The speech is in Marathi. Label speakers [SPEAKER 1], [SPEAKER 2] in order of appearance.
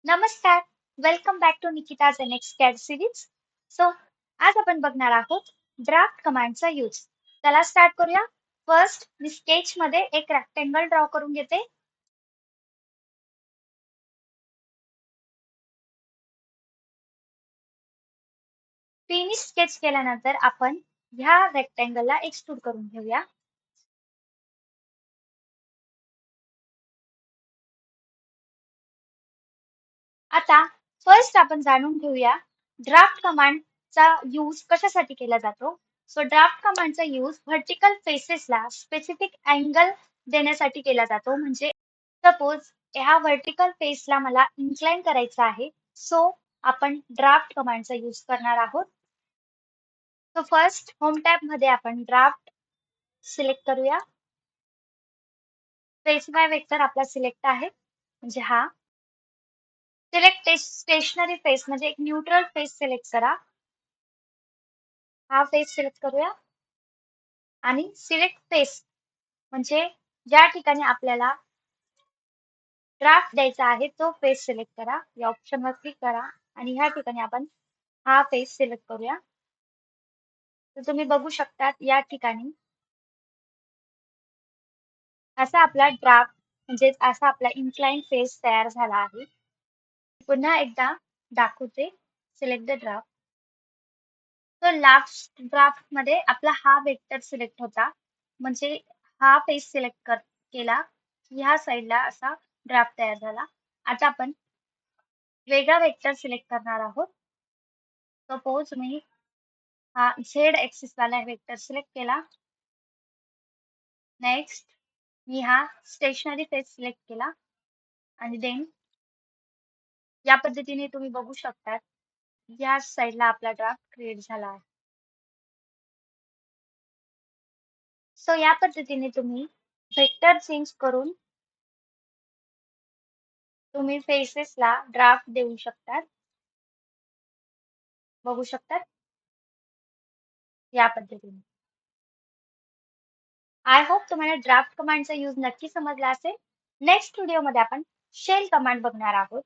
[SPEAKER 1] नमस्कार, welcome back to Nikita's next CAD series. So आज आपण बघणार आहोत ड्राफ्ट कमांडचा यूज. चला स्टार्ट करूया. फर्स्ट मी स्केच मध्ये एक रेक्टेंगल ड्रॉ करून घेते. फिनिश स्केच केल्यानंतर आपण ह्या रेक्टेंगलला एक्सट्रूड करून घेऊया. आता फर्स्ट आपण जाणून घेऊया ड्राफ्ट कमांडचा यूज कशासाठी केला जातो. सो ड्राफ्ट कमांडचा यूज व्हर्टिकल फेसेसला स्पेसिफिक अँगल देण्यासाठी केला जातो. म्हणजे सपोज ह्या व्हर्टिकल फेसला मला इन्क्लाइन करायचं आहे, सो आपण ड्राफ्ट कमांडचा यूज करणार आहोत. सो फर्स्ट होम टॅब मध्ये आपण ड्राफ्ट सिलेक्ट करूया. स्पेसिफाय वेक्टर आपला सिलेक्ट आहे, म्हणजे हा. सिलेक्ट स्टेशनरी फेस म्हणजे एक न्यूट्रल फेस सिलेक्ट करा. हा फेस सिलेक्ट करूया आणि सिलेक्ट फेस म्हणजे ज्या ठिकाणी आपल्याला ड्राफ्ट द्यायचा आहे तो फेस सिलेक्ट करा. या ऑप्शनवर क्लिक करा आणि ह्या ठिकाणी आपण हा फेस सिलेक्ट करूया. तर तुम्ही बघू शकतात या ठिकाणी असा आपला ड्राफ्ट म्हणजे असा आपला इन्क्लाइन फेस तयार झाला आहे. पुन्हा एकदा दाखवते. Select the draft. तर लास्ट ड्राफ्ट मध्ये आपला हा वेक्टर सिलेक्ट होता, म्हणजे हा फेस सिलेक्ट केला की ह्या साईडला असा ड्राफ्ट तयार झाला. आता आपण वेगळा वेक्टर सिलेक्ट करणार आहोत. सपोज मी हा झेड एक्सिस वाला वेक्टर सिलेक्ट केला. नेक्स्ट मी हा स्टेशनरी फेस सिलेक्ट केला आणि देन या पद्धतीने तुम्ही बघू शकतात या साईडला आपला ड्राफ्ट क्रिएट झाला आहे. सो या पद्धतीने तुम्ही वेक्टर चेंज करून तुम्ही फेसेसला ड्राफ्ट देऊ शकतात. बघू शकतात या पद्धतीने. आय होप तुम्हाला ड्राफ्ट कमांडचा यूज नक्की समजला असेल. नेक्स्ट व्हिडिओमध्ये आपण शेल कमांड बघणार आहोत.